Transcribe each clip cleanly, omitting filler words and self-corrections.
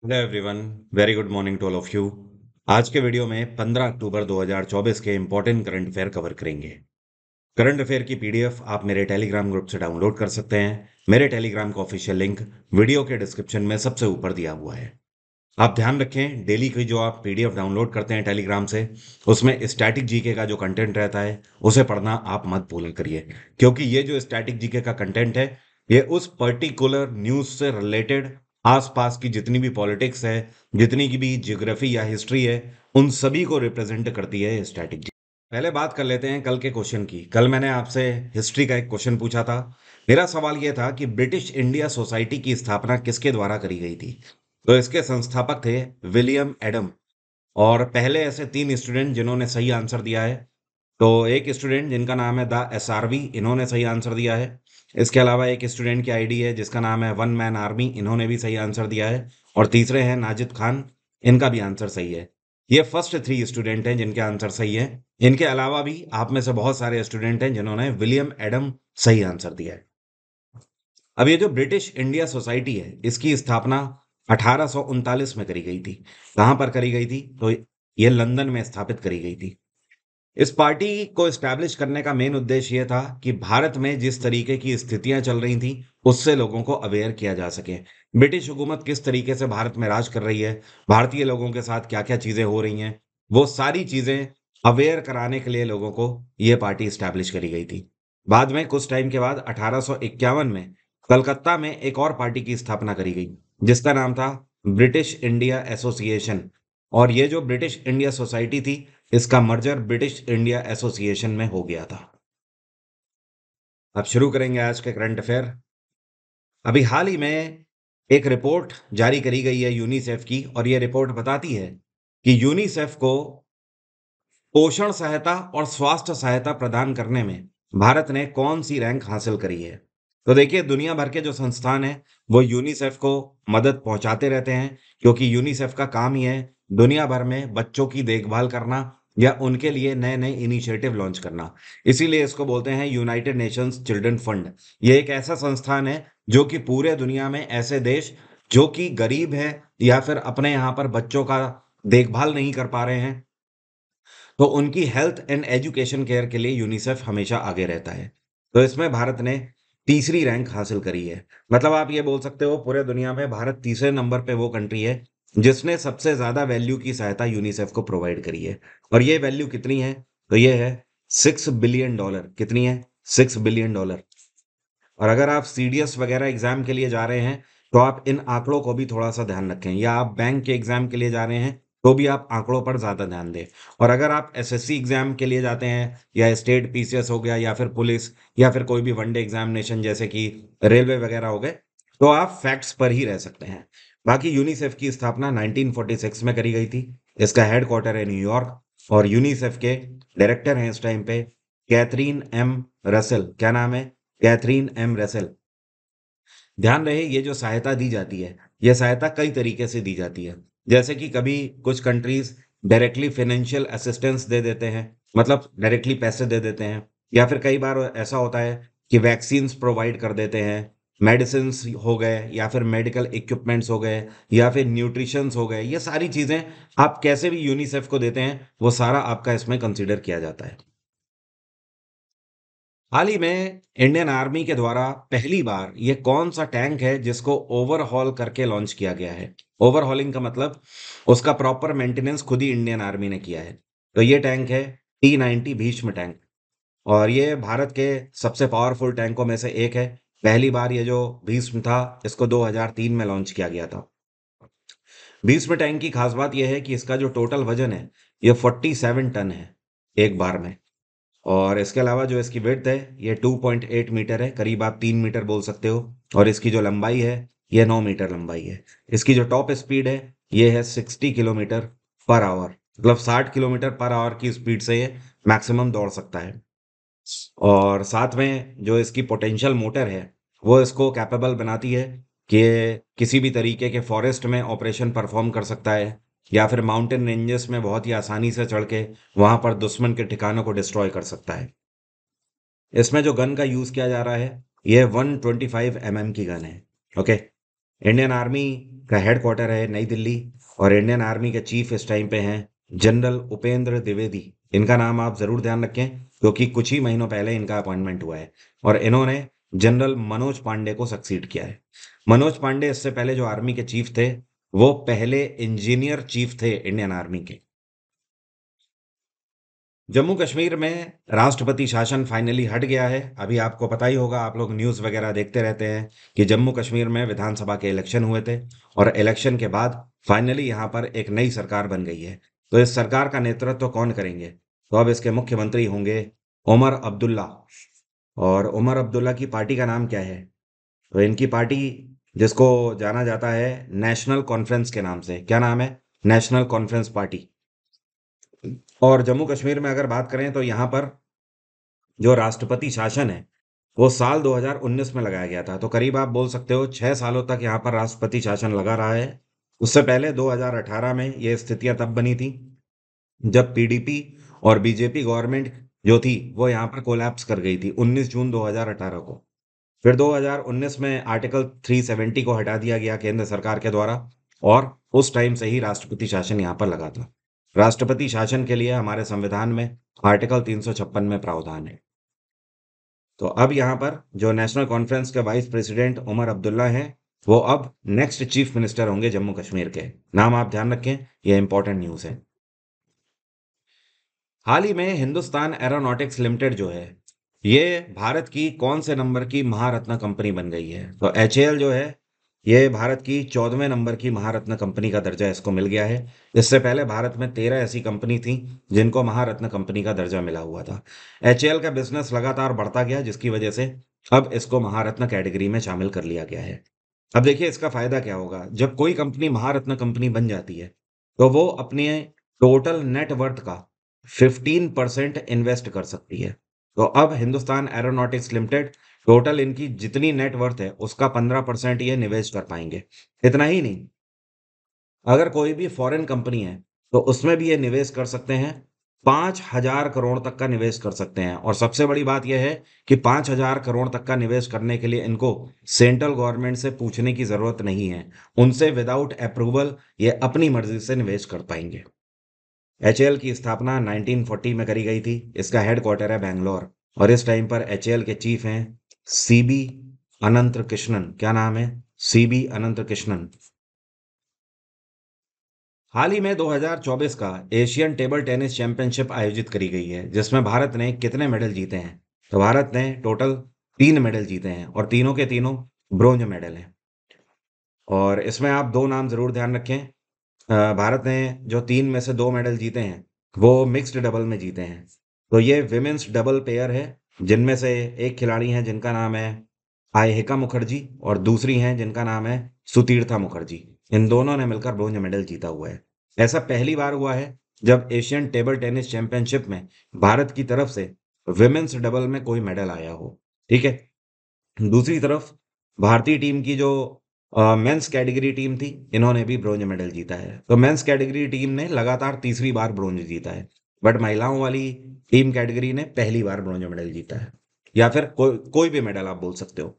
Hello everyone, very good morning to all of you. आज के video में 15 October 2024 के इंपॉर्टेंट करंट अफेयर कवर करेंगे। करंट अफेयर की पीडीएफ आप मेरे टेलीग्राम ग्रुप से डाउनलोड कर सकते हैं। मेरे टेलीग्राम का ऑफिशियल लिंक वीडियो के डिस्क्रिप्शन में सबसे ऊपर दिया हुआ है। आप ध्यान रखें, डेली की जो आप पीडीएफ डाउनलोड करते हैं टेलीग्राम से, उसमें स्टैटिक जीके का जो कंटेंट रहता है उसे पढ़ना आप मत भूला करिए, क्योंकि ये जो स्टैटिक जीके का कंटेंट है ये उस पर्टिकुलर न्यूज से रिलेटेड आसपास की जितनी भी पॉलिटिक्स है, जितनी की भी ज्योग्राफी या हिस्ट्री है, उन सभी को रिप्रेजेंट करती है स्टैटिक जी। पहले बात कर लेते हैं कल के क्वेश्चन की। कल मैंने आपसे हिस्ट्री का एक क्वेश्चन पूछा था। मेरा सवाल यह था कि ब्रिटिश इंडिया सोसाइटी की स्थापना किसके द्वारा करी गई थी। तो इसके संस्थापक थे विलियम एडम। और पहले ऐसे तीन स्टूडेंट जिन्होंने सही आंसर दिया है। तो एक स्टूडेंट जिनका नाम है द एसआरवी, इन्होंने सही आंसर दिया है। इसके अलावा एक स्टूडेंट की आईडी है जिसका नाम है वन मैन आर्मी, इन्होंने भी सही आंसर दिया है। और तीसरे हैं नाजिद खान, इनका भी आंसर सही है। ये फर्स्ट थ्री स्टूडेंट हैं जिनके आंसर सही है। इनके अलावा भी आप में से बहुत सारे स्टूडेंट हैं जिन्होंने विलियम एडम सही आंसर दिया है। अब ये जो ब्रिटिश इंडिया सोसाइटी है इसकी स्थापना 1839 में करी गई थी। कहां पर करी गई थी? तो ये लंदन में स्थापित करी गई थी। इस पार्टी को एस्टैब्लिश करने का मेन उद्देश्य यह था कि भारत में जिस तरीके की स्थितियां चल रही थी उससे लोगों को अवेयर किया जा सके। ब्रिटिश हुकूमत किस तरीके से भारत में राज कर रही है, भारतीय लोगों के साथ क्या क्या चीजें हो रही हैं, वो सारी चीजें अवेयर कराने के लिए लोगों को ये पार्टी एस्टैब्लिश करी गई थी। बाद में कुछ टाइम के बाद 1851 में कलकत्ता में एक और पार्टी की स्थापना करी गई जिसका नाम था ब्रिटिश इंडिया एसोसिएशन। और ये जो ब्रिटिश इंडिया सोसाइटी थी इसका मर्जर ब्रिटिश इंडिया एसोसिएशन में हो गया था। अब शुरू करेंगे आज के करंट अफेयर। अभी हाल ही में एक रिपोर्ट जारी करी गई है यूनिसेफ की, और यह रिपोर्ट बताती है कि यूनिसेफ को पोषण सहायता और स्वास्थ्य सहायता प्रदान करने में भारत ने कौन सी रैंक हासिल करी है। तो देखिए, दुनिया भर के जो संस्थान हैं वो यूनिसेफ को मदद पहुंचाते रहते हैं, क्योंकि यूनिसेफ का काम ही है दुनिया भर में बच्चों की देखभाल करना या उनके लिए नए नए इनिशिएटिव लॉन्च करना। इसीलिए इसको बोलते हैं यूनाइटेड नेशंस चिल्ड्रन फंड। ये एक ऐसा संस्थान है जो कि पूरे दुनिया में ऐसे देश जो कि गरीब हैं या फिर अपने यहाँ पर बच्चों का देखभाल नहीं कर पा रहे हैं, तो उनकी हेल्थ एंड एजुकेशन केयर के लिए यूनिसेफ हमेशा आगे रहता है। तो इसमें भारत ने तीसरी रैंक हासिल करी है। मतलब आप ये बोल सकते हो पूरे दुनिया में भारत तीसरे नंबर पे वो कंट्री है जिसने सबसे ज्यादा वैल्यू की सहायता यूनिसेफ को प्रोवाइड करी है। और ये वैल्यू कितनी है? तो ये है $6 बिलियन। कितनी है? $6 बिलियन। और अगर आप सीडीएस वगैरह एग्जाम के लिए जा रहे हैं तो आप इन आंकड़ों को भी थोड़ा सा ध्यान रखें, या आप बैंक के एग्जाम के लिए जा रहे हैं तो भी आप आंकड़ों पर ज्यादा ध्यान दें। और अगर आप एसएससी एग्जाम के लिए जाते हैं या स्टेट पीसीएस हो गया या फिर पुलिस या फिर कोई भी वनडे एग्जामिनेशन जैसे कि रेलवे वगैरह हो गए, तो आप फैक्ट्स पर ही रह सकते हैं। बाकी यूनिसेफ की स्थापना 1946 में करी गई थी। इसका हेडक्वार्टर है न्यूयॉर्क। और यूनिसेफ के डायरेक्टर हैं इस टाइम पे कैथरीन एम रसेल। क्या नाम है? Catherine M Russell. ध्यान रहे, ये जो सहायता दी जाती है यह सहायता कई तरीके से दी जाती है। जैसे कि कभी कुछ कंट्रीज डायरेक्टली फाइनेंशियल असिस्टेंस दे देते हैं, मतलब डायरेक्टली पैसे दे देते हैं। या फिर कई बार ऐसा होता है कि वैक्सीन्स प्रोवाइड कर देते हैं, मेडिसिन हो गए या फिर मेडिकल इक्विपमेंट्स हो गए या फिर न्यूट्रिशंस हो गए। ये सारी चीजें आप कैसे भी यूनिसेफ को देते हैं वो सारा आपका इसमें कंसिडर किया जाता है। हाल ही में इंडियन आर्मी के द्वारा पहली बार ये कौन सा टैंक है जिसको ओवरहॉल करके लॉन्च किया गया है? ओवरहॉलिंग का मतलब उसका प्रॉपर मेंटेनेंस खुद ही इंडियन आर्मी ने किया है। तो ये टैंक है T90 भीष्म टैंक। और ये भारत के सबसे पावरफुल टैंकों में से एक है। पहली बार ये जो भीष्म था इसको 2003 में लॉन्च किया गया था। भीष्म टैंक की खास बात यह है कि इसका जो टोटल वजन है ये 47 टन है एक बार में। और इसके अलावा जो इसकी विड्थ है ये 2.8 मीटर है, करीब आप 3 मीटर बोल सकते हो। और इसकी जो लंबाई है ये 9 मीटर लंबाई है। इसकी जो टॉप स्पीड है ये है 60 किलोमीटर पर आवर, मतलब 60 किलोमीटर पर आवर की स्पीड से ये मैक्सिमम दौड़ सकता है। और साथ में जो इसकी पोटेंशियल मोटर है वो इसको कैपेबल बनाती है कि ये किसी भी तरीके के फॉरेस्ट में ऑपरेशन परफॉर्म कर सकता है, या फिर माउंटेन रेंजेस में बहुत ही आसानी से चढ़ के वहां पर दुश्मन के ठिकानों को डिस्ट्रॉय कर सकता है। इसमें जो गन का यूज किया जा रहा है ये 125 mm की गन है। ओके। इंडियन आर्मी का हेडक्वार्टर है नई दिल्ली और इंडियन आर्मी के चीफ इस टाइम पे हैं जनरल उपेंद्र द्विवेदी। इनका नाम आप जरूर ध्यान रखें क्योंकि कुछ ही महीनों पहले इनका अपॉइंटमेंट हुआ है और इन्होंने जनरल मनोज पांडे को सक्सीड किया है। मनोज पांडे इससे पहले जो आर्मी के चीफ थे वो पहले इंजीनियर चीफ थे इंडियन आर्मी के। जम्मू कश्मीर में राष्ट्रपति शासन फाइनली हट गया है। अभी आपको पता ही होगा, आप लोग न्यूज़ वगैरह देखते रहते हैं कि जम्मू कश्मीर में विधानसभा के इलेक्शन हुए थे और इलेक्शन के बाद फाइनली यहाँ पर एक नई सरकार बन गई है। तो इस सरकार का नेतृत्व कौन करेंगे? तो अब इसके मुख्यमंत्री होंगे उमर अब्दुल्ला। और उमर अब्दुल्ला की पार्टी का नाम क्या है? तो इनकी पार्टी, जिसको जाना जाता है नेशनल कॉन्फ्रेंस के नाम से, क्या नाम है? National conference party. और जम्मू कश्मीर में अगर बात करें तो यहाँ पर जो राष्ट्रपति शासन है वो साल 2019 में लगाया गया था। तो करीब आप बोल सकते हो 6 सालों तक यहाँ पर राष्ट्रपति शासन लगा रहा है। उससे पहले 2018 में ये स्थितियां तब बनी थी जब पीडीपी और बीजेपी गवर्नमेंट जो थी वो यहाँ पर कोलैप्स कर गई थी 19 जून 2018 को। फिर 2019 में आर्टिकल 370 को हटा दिया गया केंद्र सरकार के द्वारा और उस टाइम से ही राष्ट्रपति शासन यहाँ पर लगा था। राष्ट्रपति शासन के लिए हमारे संविधान में आर्टिकल 356 में प्रावधान है। तो अब यहाँ पर जो नेशनल कॉन्फ्रेंस के वाइस प्रेसिडेंट उमर अब्दुल्ला हैं वो अब नेक्स्ट चीफ मिनिस्टर होंगे जम्मू कश्मीर के। नाम आप ध्यान रखें, यह इंपॉर्टेंट न्यूज़ है। हाल ही में हिंदुस्तान एरोनॉटिक्स लिमिटेड जो है ये भारत की कौन से नंबर की महारत्न कंपनी बन गई है? तो एचएएल जो है ये भारत की 14वें नंबर की महारत्न कंपनी का दर्जा इसको मिल गया है। इससे पहले भारत में 13 ऐसी कंपनी थी जिनको महारत्न कंपनी का दर्जा मिला हुआ था। एचएएल का बिजनेस लगातार बढ़ता गया जिसकी वजह से अब इसको महारत्न कैटेगरी में शामिल कर लिया गया है। अब देखिए इसका फायदा क्या होगा। जब कोई कंपनी महारत्न कंपनी बन जाती है तो वो अपने टोटल नेट वर्थ का 15% इन्वेस्ट कर सकती है। तो अब हिंदुस्तान एरोनॉटिक्स लिमिटेड टोटल इनकी जितनी नेट वर्थ है उसका 15% ये निवेश कर पाएंगे। इतना ही नहीं, अगर कोई भी फॉरेन कंपनी है तो उसमें भी ये निवेश कर सकते हैं। 5,000 करोड़ तक का निवेश कर सकते हैं। और सबसे बड़ी बात यह है कि 5,000 करोड़ तक का निवेश करने के लिए इनको सेंट्रल गवर्नमेंट से पूछने की जरूरत नहीं है। उनसे विदाउट अप्रूवल ये अपनी मर्जी से निवेश कर पाएंगे। एचएएल की स्थापना 1940 में करी गई थी। इसका हेडक्वार्टर है बैंगलोर और इस टाइम पर एचएएल के चीफ हैं सीबी अनंत कृष्णन। क्या नाम है? सीबी अनंत कृष्णन। हाल ही में 2024 का एशियन टेबल टेनिस चैंपियनशिप आयोजित करी गई है जिसमें भारत ने कितने मेडल जीते हैं? तो भारत ने टोटल 3 मेडल जीते हैं और तीनों के तीनों ब्रोंज मेडल हैं। और इसमें आप दो नाम जरूर ध्यान रखें। भारत ने जो 3 में से 2 मेडल जीते हैं वो मिक्स्ड डबल में जीते हैं। तो ये विमेंस डबल पेयर है जिनमें से एक खिलाड़ी हैं जिनका नाम है आयहिका मुखर्जी और दूसरी हैं जिनका नाम है सुतीर्था मुखर्जी। इन दोनों ने मिलकर ब्रोंज मेडल जीता हुआ है। ऐसा पहली बार हुआ है जब एशियन टेबल टेनिस चैंपियनशिप में भारत की तरफ से विमेंस डबल में कोई मेडल आया हो। ठीक है। दूसरी तरफ भारतीय टीम की जो मेंस कैटेगरी टीम थी इन्होंने भी ब्रोंज मेडल जीता है। तो मेंस कैटेगरी टीम ने लगातार तीसरी बार ब्रोंज जीता है बट महिलाओं वाली टीम कैटेगरी ने पहली बार ब्रोंज मेडल जीता है। या फिर कोई भी मेडल आप बोल सकते हो।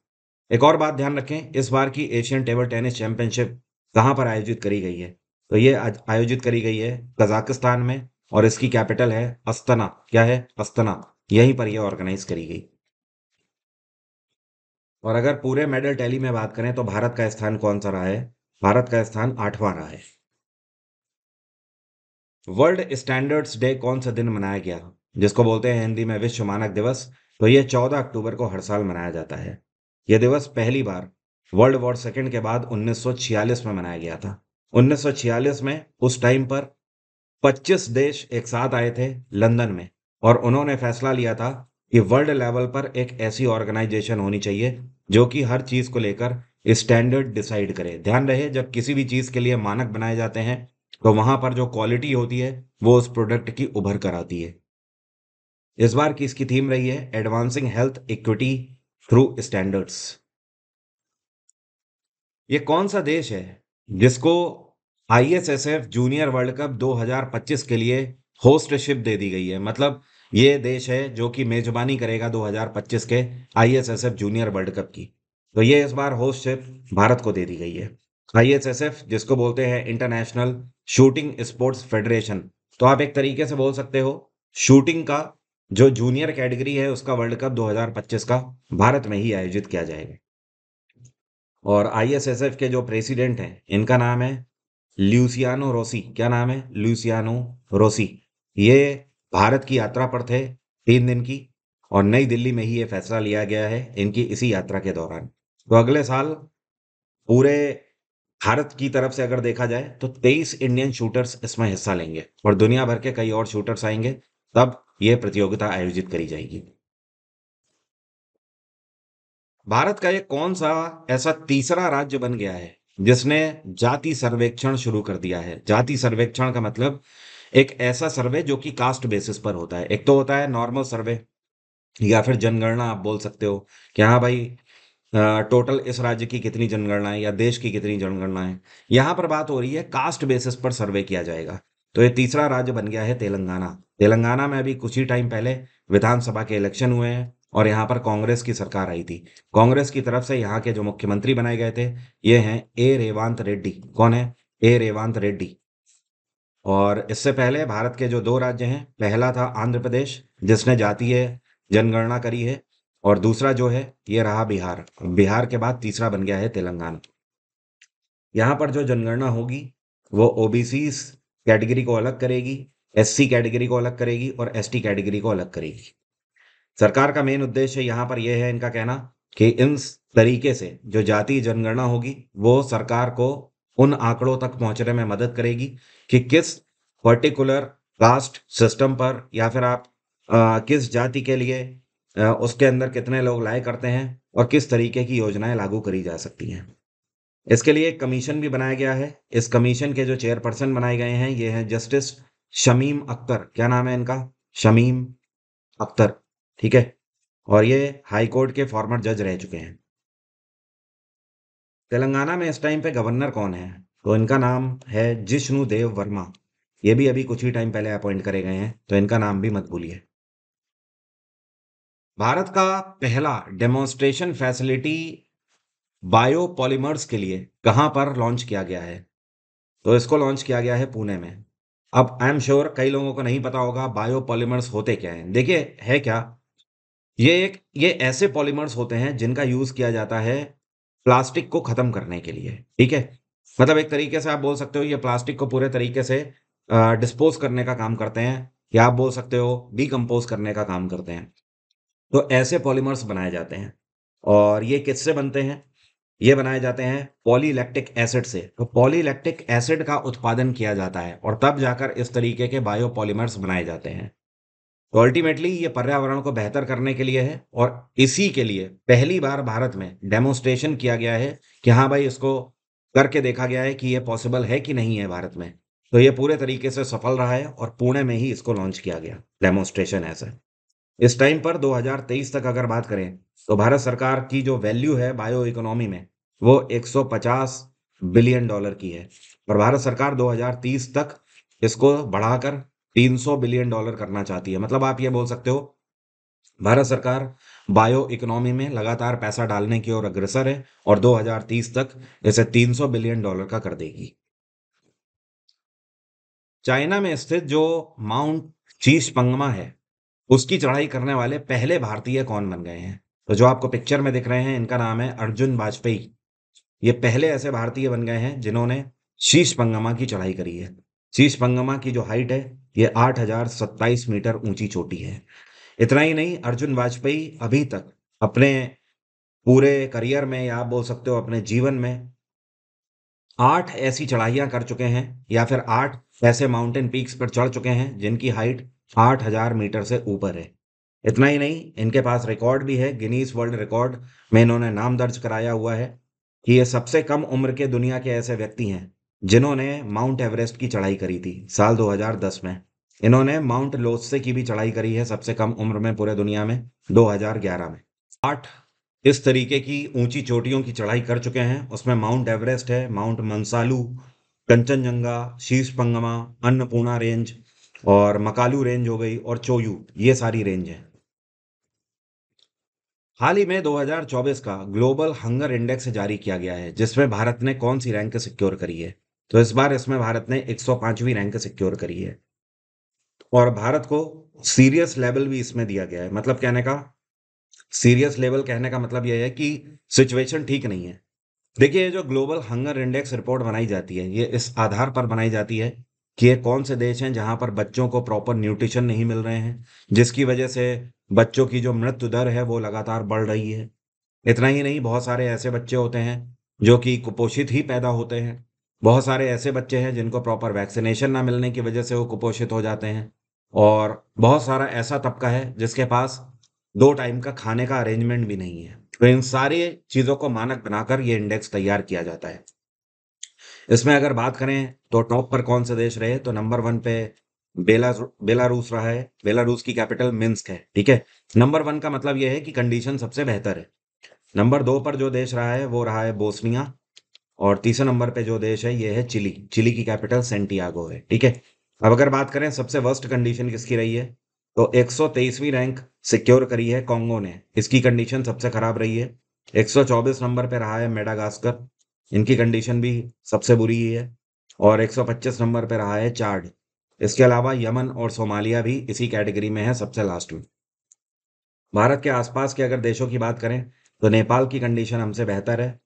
एक और बात ध्यान रखें, इस बार की एशियन टेबल टेनिस चैंपियनशिप कहाँ पर आयोजित करी गई है? तो ये आयोजित करी गई है कजाकिस्तान में और इसकी कैपिटल है अस्ताना। क्या है? अस्ताना। यहीं पर यह ऑर्गेनाइज करी गई। और अगर पूरे मेडल टैली में बात करें तो भारत का स्थान कौन सा रहा है? भारत का स्थान 8वां रहा है। वर्ल्ड स्टैंडर्ड्स डे कौन सा दिन मनाया गया जिसको बोलते हैं हिंदी में विश्व मानक दिवस? तो ये 14 अक्टूबर को हर साल मनाया जाता है। यह दिवस पहली बार वर्ल्ड वॉर सेकेंड के बाद 1946 में मनाया गया था। 1946 में उस टाइम पर 25 देश एक साथ आए थे लंदन में और उन्होंने फैसला लिया था कि वर्ल्ड लेवल पर एक ऐसी ऑर्गेनाइजेशन होनी चाहिए जो कि हर चीज को लेकर स्टैंडर्ड डिसाइड करे। ध्यान रहे जब किसी भी चीज के लिए मानक बनाए जाते हैं तो वहां पर जो क्वालिटी होती है वो उस प्रोडक्ट की उभर कर आती है। इस बार की इसकी थीम रही है advancing health equity through standards. ये कौन सा देश है जिसको आईएसएसएफ जूनियर वर्ल्ड कप 2025 के लिए होस्टशिप दे दी गई है? मतलब ये देश है जो कि मेजबानी करेगा 2025 के आईएसएसएफ जूनियर वर्ल्ड कप की। तो ये इस बार होस्टशिप भारत को दे दी गई है। ISSF जिसको बोलते हैं इंटरनेशनल शूटिंग स्पोर्ट्स फेडरेशन। तो आप एक तरीके से बोल सकते हो शूटिंग का जो जूनियर कैटेगरी है उसका वर्ल्ड कप 2025 का भारत में ही आयोजित किया जाएगा। और ISSF के जो प्रेसिडेंट हैं इनका नाम है ल्यूसियानो रोसी। क्या नाम है? ल्यूसियानो रोसी। ये भारत की यात्रा पर थे 3 दिन की, और नई दिल्ली में ही ये फैसला लिया गया है इनकी इसी यात्रा के दौरान। तो अगले साल पूरे भारत की तरफ से अगर देखा जाए तो 23 इंडियन शूटर्स इसमें हिस्सा लेंगे और दुनिया भर के कई और शूटर्स आएंगे, तब ये प्रतियोगिता आयोजित करी जाएगी। भारत का ये कौन सा ऐसा तीसरा राज्य बन गया है जिसने जाति सर्वेक्षण शुरू कर दिया है? जाति सर्वेक्षण का मतलब एक ऐसा सर्वे जो कि कास्ट बेसिस पर होता है। एक तो होता है नॉर्मल सर्वे या फिर जनगणना आप बोल सकते हो कि हाँ भाई टोटल इस राज्य की कितनी जनगणना है या देश की कितनी जनगणना है। यहाँ पर बात हो रही है कास्ट बेसिस पर सर्वे किया जाएगा। तो ये तीसरा राज्य बन गया है तेलंगाना। तेलंगाना में अभी कुछ ही टाइम पहले विधानसभा के इलेक्शन हुए हैं और यहाँ पर कांग्रेस की सरकार आई थी। कांग्रेस की तरफ से यहाँ के जो मुख्यमंत्री बनाए गए थे ये हैं ए रेवांत रेड्डी। कौन है? ए रेवांत रेड्डी। और इससे पहले भारत के जो 2 राज्य हैं, पहला था आंध्र प्रदेश जिसने जातीय जनगणना करी है, और दूसरा जो है ये रहा बिहार। बिहार के बाद तीसरा बन गया है तेलंगाना। यहाँ पर जो जनगणना होगी वो ओबीसी कैटेगरी को अलग करेगी, एससी कैटेगरी को अलग करेगी और एसटी कैटेगरी को अलग करेगी। सरकार का मेन उद्देश्य यहाँ पर यह है, इनका कहना, कि इन तरीके से जो जातीय जनगणना होगी वो सरकार को उन आंकड़ों तक पहुंचने में मदद करेगी कि किस पर्टिकुलर कास्ट सिस्टम पर या फिर आप किस जाति के लिए उसके अंदर कितने लोग लाए करते हैं और किस तरीके की योजनाएं लागू करी जा सकती हैं। इसके लिए एक कमीशन भी बनाया गया है। इस कमीशन के जो चेयरपर्सन बनाए गए हैं ये हैं जस्टिस शमीम अख्तर। क्या नाम है इनका? शमीम अख्तर। ठीक है। और ये हाई कोर्ट के फॉर्मर जज रह चुके हैं। तेलंगाना में इस टाइम पे गवर्नर कौन है? तो इनका नाम है जिष्णु देव वर्मा। ये भी अभी कुछ ही टाइम पहले अपॉइंट करे गए हैं, तो इनका नाम भी मत भूलिए। भारत का पहला डेमोन्स्ट्रेशन फैसिलिटी बायोपॉलिमर्स के लिए कहां पर लॉन्च किया गया है? तो इसको लॉन्च किया गया है पुणे में। अब आई एम श्योर कई लोगों को नहीं पता होगा बायोपॉलिमर्स होते क्या हैं। देखिए है क्या, ये ऐसे पॉलीमर्स होते हैं जिनका यूज किया जाता है प्लास्टिक को खत्म करने के लिए। ठीक है। मतलब एक तरीके से आप बोल सकते हो ये प्लास्टिक को पूरे तरीके से डिस्पोज करने का काम करते हैं, या आप बोल सकते हो डिकम्पोज करने का काम करते हैं। तो ऐसे पॉलीमर्स बनाए जाते हैं। और ये किससे बनते हैं? ये बनाए जाते हैं पॉलीलैक्टिक एसिड से। तो पॉलीलैक्टिक एसिड का उत्पादन किया जाता है और तब जाकर इस तरीके के बायोपॉलीमर्स बनाए जाते हैं। तो अल्टीमेटली ये पर्यावरण को बेहतर करने के लिए है, और इसी के लिए पहली बार भारत में डेमोन्स्ट्रेशन किया गया है कि हाँ भाई इसको करके देखा गया है कि ये पॉसिबल है कि नहीं है भारत में। तो ये पूरे तरीके से सफल रहा है और पुणे में ही इसको लॉन्च किया गया डेमोन्स्ट्रेशन ऐसा। इस टाइम पर 2023 तक अगर बात करें तो भारत सरकार की जो वैल्यू है बायो इकोनॉमी में वो 150 बिलियन डॉलर की है, और भारत सरकार 2030 तक इसको बढ़ाकर 300 बिलियन डॉलर करना चाहती है। मतलब आप ये बोल सकते हो भारत सरकार बायो इकोनॉमी में लगातार पैसा डालने की ओर अग्रसर है और 2030 तक इसे 300 बिलियन डॉलर का कर देगी। चाइना में स्थित जो माउंट शीश पंगमा है उसकी चढ़ाई करने वाले पहले भारतीय कौन बन गए हैं? तो जो आपको पिक्चर में दिख रहे हैं इनका नाम है अर्जुन वाजपेयी। ये पहले ऐसे भारतीय बन गए हैं जिन्होंने शीश पंगमा की चढ़ाई करी है। शीश पंगमा की जो हाइट है ये 8,027 मीटर ऊंची चोटी है। इतना ही नहीं, अर्जुन वाजपेयी अभी तक अपने पूरे करियर में या आप बोल सकते हो अपने जीवन में 8 ऐसी चढ़ाइयाँ कर चुके हैं, या फिर 8 ऐसे माउंटेन पीक्स पर चढ़ चुके हैं जिनकी हाइट 8,000 मीटर से ऊपर है। इतना ही नहीं, इनके पास रिकॉर्ड भी है, गिनीज वर्ल्ड रिकॉर्ड में इन्होंने नाम दर्ज कराया हुआ है कि ये सबसे कम उम्र के दुनिया के ऐसे व्यक्ति हैं जिन्होंने माउंट एवरेस्ट की चढ़ाई करी थी साल 2010 में। इन्होंने माउंट लोत्से की भी चढ़ाई करी है सबसे कम उम्र में पूरे दुनिया में 2011 में। 8 इस तरीके की ऊंची चोटियों की चढ़ाई कर चुके हैं, उसमें माउंट एवरेस्ट है, माउंट मंसालू, कंचनजंगा, शीश पंगमा, अन्नपूर्णा रेंज और मकालू रेंज हो गई और चोयू, ये सारी रेंज हैं। हाल ही में 2024 का ग्लोबल हंगर इंडेक्स जारी किया गया है, जिसमें भारत ने कौन सी रैंक सिक्योर करी है? तो इस बार इसमें भारत ने 105वीं रैंक सिक्योर करी है। और भारत को सीरियस लेवल भी इसमें दिया गया है। मतलब कहने का सीरियस लेवल कहने का मतलब यह है कि सिचुएशन ठीक नहीं है। देखिए, ये जो ग्लोबल हंगर इंडेक्स रिपोर्ट बनाई जाती है, ये इस आधार पर बनाई जाती है कि ये कौन से देश हैं जहां पर बच्चों को प्रॉपर न्यूट्रिशन नहीं मिल रहे हैं, जिसकी वजह से बच्चों की जो मृत्यु दर है वो लगातार बढ़ रही है। इतना ही नहीं, बहुत सारे ऐसे बच्चे होते हैं जो कि कुपोषित ही पैदा होते हैं। बहुत सारे ऐसे बच्चे हैं जिनको प्रॉपर वैक्सीनेशन ना मिलने की वजह से वो कुपोषित हो जाते हैं। और बहुत सारा ऐसा तबका है जिसके पास 2 टाइम का खाने का अरेंजमेंट भी नहीं है। तो इन सारी चीज़ों को मानक बनाकर ये इंडेक्स तैयार किया जाता है। इसमें अगर बात करें तो टॉप पर कौन से देश रहे, तो नंबर 1 पे बेलारूस रहा है। बेलारूस की कैपिटल मिन्स्क है, ठीक है? नंबर 1 का मतलब ये है कि कंडीशन सबसे बेहतर है। नंबर 2 पर जो देश रहा है वो रहा है बोस्निया। और तीसरे नंबर पे जो देश है ये है चिली। चिली की कैपिटल सेंटियागो है, ठीक है? अब अगर बात करें सबसे वर्स्ट कंडीशन किसकी रही है, तो 123वीं रैंक सिक्योर करी है कॉन्गो ने। इसकी कंडीशन सबसे खराब रही है। 124 नंबर पे रहा है मेडागास्कर। इनकी कंडीशन भी सबसे बुरी ही है। और 125 नंबर पे रहा है चाड। इसके अलावा यमन और सोमालिया भी इसी कैटेगरी में है, सबसे लास्ट में। भारत के आसपास के अगर देशों की बात करें तो नेपाल की कंडीशन हमसे बेहतर है।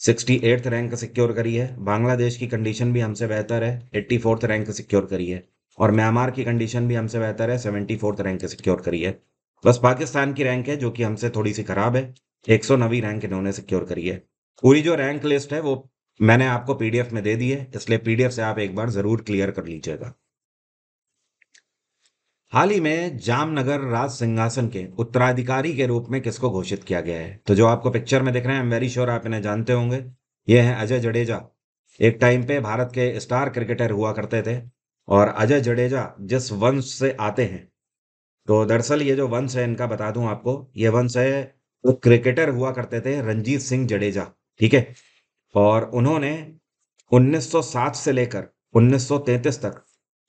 68th रैंक सिक्योर करी है। बांग्लादेश की कंडीशन भी हमसे बेहतर है, 84th रैंक सिक्योर करी है। और म्यांमार की कंडीशन भी हमसे बेहतर है, 74th रैंक सिक्योर करी है। बस पाकिस्तान की रैंक है जो कि हमसे थोड़ी सी खराब है, 109वीं रैंक इन्होंने सिक्योर करी है। पूरी जो रैंक लिस्ट है वो मैंने आपको पीडीएफ में दे दी है, इसलिए पीडीएफ से आप एक बार जरूर क्लियर कर लीजिएगा। हाल ही में जामनगर राज सिंहासन के उत्तराधिकारी के रूप में किसको घोषित किया गया है? तो जो आपको पिक्चर में दिख रहे हैं, आई एम वेरी श्योर आप इन्हें जानते होंगे। ये हैं अजय जडेजा। एक टाइम पे भारत के स्टार क्रिकेटर हुआ करते थे। और अजय जडेजा जिस वंश से आते हैं, तो दरअसल ये जो वंश है इनका बता दूं आपको, ये वंश है, वो क्रिकेटर हुआ करते थे रणजीत सिंह जडेजा, ठीक है? और उन्होंने 1907 से लेकर 1933 तक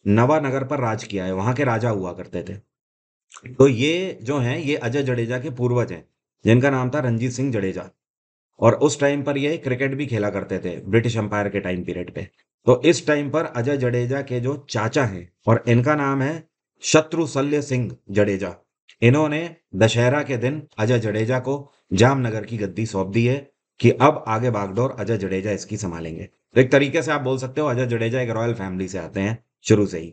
नवानगर पर राज किया है, वहां के राजा हुआ करते थे। तो ये जो हैं ये अजय जडेजा के पूर्वज हैं, जिनका नाम था रणजीत सिंह जडेजा। और उस टाइम पर ये क्रिकेट भी खेला करते थे ब्रिटिश एम्पायर के टाइम पीरियड पे। तो इस टाइम पर अजय जडेजा के जो चाचा हैं, और इनका नाम है शत्रुशल्य सिंह जडेजा। इन्होंने दशहरा के दिन अजय जडेजा को जामनगर की गद्दी सौंप दी है कि अब आगे बागडोर अजय जडेजा इसकी संभालेंगे। तो एक तरीके से आप बोल सकते हो अजय जडेजा एक रॉयल फैमिली से आते हैं शुरू से ही।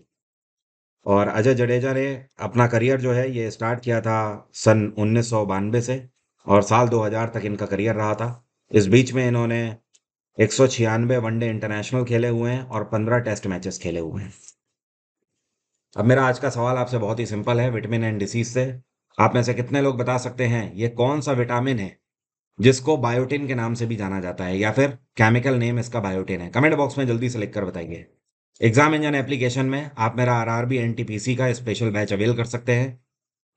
और अजय जडेजा ने अपना करियर जो है ये स्टार्ट किया था सन 1992 से, और साल 2000 तक इनका करियर रहा था। इस बीच में इन्होंने 196 वनडे इंटरनेशनल खेले हुए हैं और 15 टेस्ट मैचेस खेले हुए हैं। अब मेरा आज का सवाल आपसे बहुत ही सिंपल है, विटामिन एंड डिसीज से। आप में से कितने लोग बता सकते हैं ये कौन सा विटामिन है जिसको बायोटिन के नाम से भी जाना जाता है, या फिर केमिकल नेम इसका बायोटिन है? कमेंट बॉक्स में जल्दी से लिखकर बताइए। एग्जाम इंजन एप्लीकेशन में आप मेरा आरआरबी एनटीपीसी का स्पेशल बैच अवेल कर सकते हैं।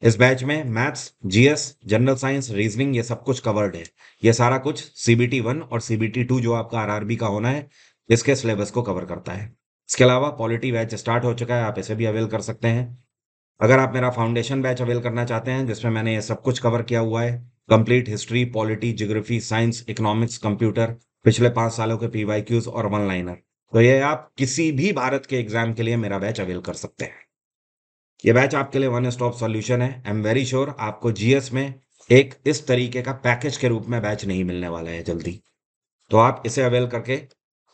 इस बैच में maths, GS, general science, reasoning ये सब कुछ कवर्ड है। ये सारा कुछ सीबीटी 1 और सीबीटी 2 जो आपका आरआरबी का होना है, इसके सिलेबस को कवर करता है। इसके अलावा पॉलिटी बैच स्टार्ट हो चुका है, आप इसे भी अवेल कर सकते हैं। अगर आप मेरा फाउंडेशन बैच अवेल करना चाहते हैं जिसमें मैंने ये सब कुछ कवर किया हुआ है, complete history, polity, geography, science, economics, computer, पिछले 5 सालों के पीवाईक्यूज और वन लाइनर, तो ये आप किसी भी भारत के एग्जाम के लिए मेरा बैच अवेल कर सकते हैं। ये बैच आपके लिए वन स्टॉप सॉल्यूशन है। आई एम वेरी श्योर आपको जीएस में एक इस तरीके का पैकेज के रूप में बैच नहीं मिलने वाला है जल्दी। तो आप इसे अवेल करके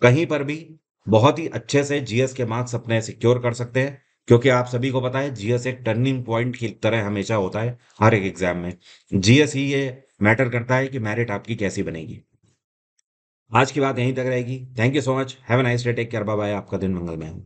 कहीं पर भी बहुत ही अच्छे से जीएस के मार्क्स अपने सिक्योर कर सकते हैं, क्योंकि आप सभी को पता है जीएस एक टर्निंग पॉइंट की तरह हमेशा होता है हर एक एग्जाम में। जीएस ही ये मैटर करता है कि मेरिट आपकी कैसी बनेगी। आज की बात यहीं तक रहेगी। Thank you so much, have a nice day, take care, bye bye, आपका दिन मंगलमय हो।